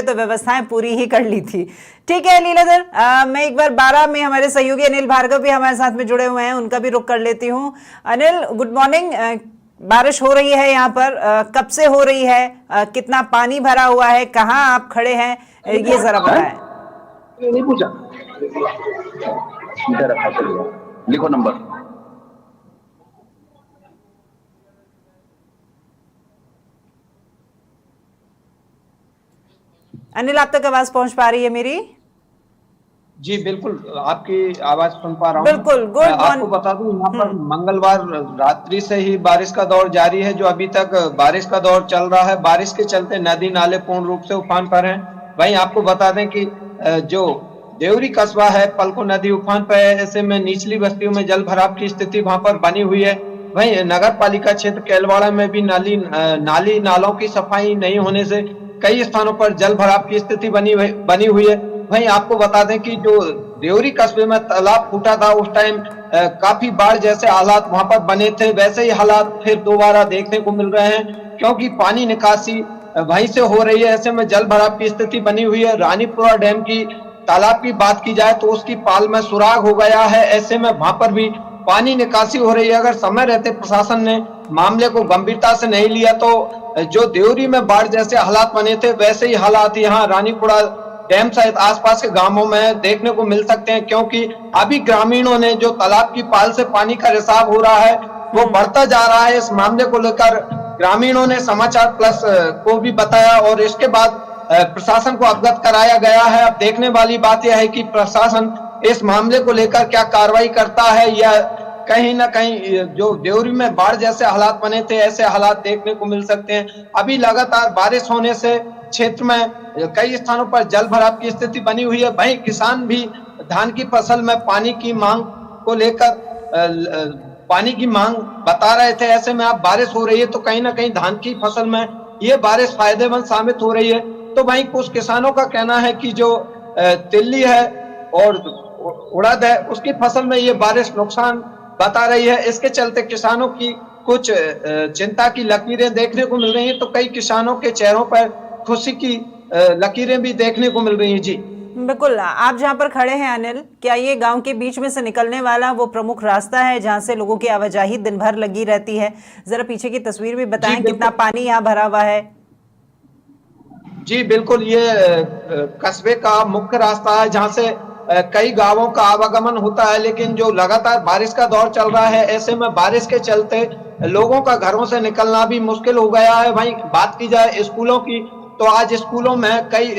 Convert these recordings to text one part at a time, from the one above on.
तो व्यवस्थाएं पूरी ही कर ली थी। ठीक है लीलाधर, मैं एक बार 12 में हमारे सहयोगी अनिल भार्गव भी हमारे साथ में जुड़े हुए हैं, उनका भी रुख कर लेती हूँ। Anil, good morning. बारिश हो रही है यहाँ पर, कब से हो रही है, कितना पानी भरा हुआ है, कहाँ आप खड़े हैं, ये जरा बताएं। नहीं पूछा, इधर रखा, लिखो नंबर। अनिल, आप तक आवाज पहुंच पा रही है मेरी? जी बिल्कुल, आपकी आवाज सुन पा रहा हूँ। बिल्कुल, गुड आपको बता दूं, यहाँ पर मंगलवार रात्रि से ही बारिश का दौर जारी है, जो अभी तक बारिश का दौर चल रहा है। बारिश के चलते नदी नाले पूर्ण रूप से उफान पर हैं। वहीं आपको बता दें कि जो देवरी कस्बा है, पलको नदी उफान पर है। ऐसे में निचली बस्तियों में जल भराव की स्थिति वहां पर बनी हुई है। वहीं नगर पालिका क्षेत्र कैलवाड़ा में भी नाली नालों की सफाई नहीं होने से कई स्थानों पर जल भराव की स्थिति बनी हुई है। वहीं आपको बता दें कि जो देवरी कस्बे में तालाब फूटा था, उस टाइम काफी बाढ़ जैसे हालात वहां पर बने थे। वैसे ही हालात फिर दोबारा देखने को मिल रहे हैं, क्योंकि पानी निकासी वहीं से हो रही है। ऐसे में जल भराव की स्थिति बनी हुई है। रानीपुरा डैम की तालाब की बात की जाए तो उसकी पाल में सुराग हो गया है। ऐसे में वहां पर भी पानी निकासी हो रही है। अगर समय रहते प्रशासन ने मामले को गंभीरता से नहीं लिया तो जो देवरी में बाढ़ जैसे हालात बने थे, वैसे ही हालात यहाँ रानीपुरा डैम सहित आसपास के गांवों में देखने को मिल सकते हैं। क्योंकि अभी ग्रामीणों ने जो तालाब की पाल से पानी का रिसाव हो रहा है वो बढ़ता जा रहा है। इस मामले को लेकर ग्रामीणों ने समाचार प्लस को भी बताया और इसके बाद प्रशासन को अवगत कराया गया है। अब देखने वाली बात यह है कि प्रशासन इस मामले को लेकर क्या कार्रवाई करता है, या कहीं ना कहीं जो देवरी में बाढ़ जैसे हालात बने थे, ऐसे हालात देखने को मिल सकते हैं। अभी लगातार बारिश होने से क्षेत्र में कई स्थानों पर जल भराव की स्थिति बनी हुई है। वहीं किसान भी धान की फसल में पानी की मांग को लेकर पानी की मांग बता रहे थे। ऐसे में अब बारिश हो रही है तो कहीं ना कहीं धान की फसल में ये बारिश फायदेमंद साबित हो रही है। तो वहीं कुछ किसानों का कहना है कि जो तिल्ली है और उड़द है, उसकी फसल में ये बारिश नुकसान बता रही है। इसके चलते किसानों की कुछ चिंता की लकीरें देखने को मिल रही हैं। तो कई किसानों के चेहरों पर खुशी की लकीरें भी देखने को मिल रही हैं। जी बिल्कुल, आप जहां पर खड़े हैं अनिल, क्या ये गांव के बीच में से निकलने वाला वो प्रमुख रास्ता है जहां से लोगों की आवाजाही दिन भर लगी रहती है? जरा पीछे की तस्वीर भी बताएं, कितना पानी यहाँ भरा हुआ है। जी बिल्कुल, ये कस्बे का मुख्य रास्ता है जहां से कई गांवों का आवागमन होता है। लेकिन जो लगातार बारिश का दौर चल रहा है, ऐसे में बारिश के चलते लोगों का घरों से निकलना भी मुश्किल हो गया है। वहीं बात की जाए स्कूलों की, तो आज स्कूलों में कई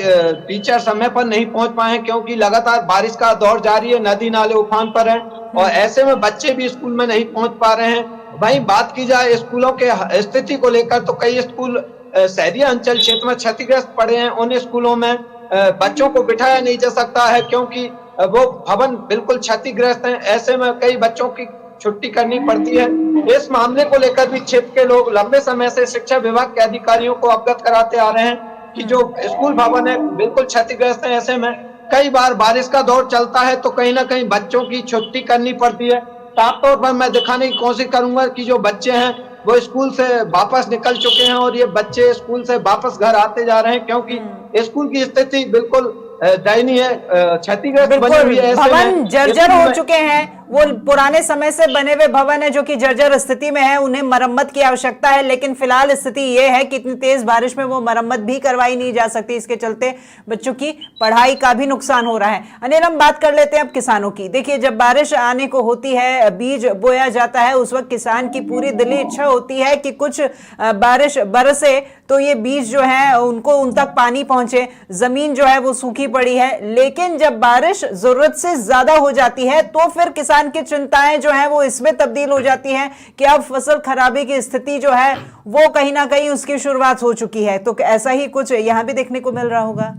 टीचर समय पर नहीं पहुंच पाए हैं, क्योंकि लगातार बारिश का दौर जारी है, नदी नाले उफान पर हैं और ऐसे में बच्चे भी स्कूल में नहीं पहुंच पा रहे हैं। वहीं बात की जाए स्कूलों के स्थिति को लेकर, तो कई स्कूल शहरी अंचल क्षेत्र में क्षतिग्रस्त पड़े हैं। उन स्कूलों में बच्चों को बिठाया नहीं जा सकता है, क्योंकि वो भवन बिल्कुल क्षतिग्रस्त हैं। ऐसे में कई बच्चों की छुट्टी करनी पड़ती है। इस मामले को लेकर भी क्षेत्र के लोग लंबे समय से शिक्षा विभाग के अधिकारियों को अवगत कराते आ रहे हैं कि जो स्कूल भवन है बिल्कुल क्षतिग्रस्त है। ऐसे में कई बार बारिश का दौर चलता है तो कहीं ना कहीं बच्चों की छुट्टी करनी पड़ती है। साफ तौर पर मैं दिखाने की कोशिश करूंगा कि जो बच्चे हैं वो स्कूल से वापस निकल चुके हैं और ये बच्चे स्कूल से वापस घर आते जा रहे हैं, क्योंकि स्कूल की स्थिति बिल्कुल दयनीय है, क्षतिग्रस्त बनी हुई है। भवन जर्जर हो चुके हैं, वो पुराने समय से बने हुए भवन है जो कि जर्जर स्थिति में है, उन्हें मरम्मत की आवश्यकता है। लेकिन फिलहाल स्थिति ये है कि इतनी तेज बारिश में वो मरम्मत भी करवाई नहीं जा सकती। इसके चलते बच्चों की पढ़ाई का भी नुकसान हो रहा है। अनिल, हम बात कर लेते हैं अब किसानों की। देखिए, जब बारिश आने को होती है, बीज बोया जाता है, उस वक्त किसान की पूरी दिली इच्छा होती है कि कुछ बारिश बरसे तो ये बीज जो है उनको उन तक पानी पहुंचे। जमीन जो है वो सूखी पड़ी है, लेकिन जब बारिश जरूरत से ज्यादा हो जाती है तो फिर किसान की चिंताएं जो है वो इसमें तब्दील हो जाती हैं कि अब फसल खराबे की स्थिति जो है वो कहीं ना कहीं उसकी शुरुआत हो चुकी है। तो ऐसा ही कुछ यहां भी देखने को मिल रहा होगा।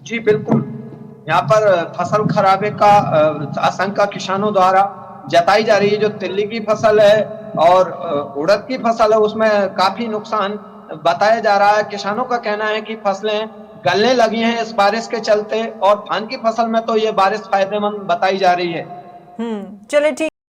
जी बिल्कुल, यहाँ पर फसल खराबे का आशंका किसानों द्वारा जताई जा रही है। जो तिल्ली की फसल है और उड़द की फसल है, उसमें काफी नुकसान बताया जा रहा है। किसानों का कहना है कि फसलें गलने लगी हैं इस बारिश के चलते, और धान की फसल में तो ये बारिश फायदेमंद बताई जा रही है। चले, ठीक।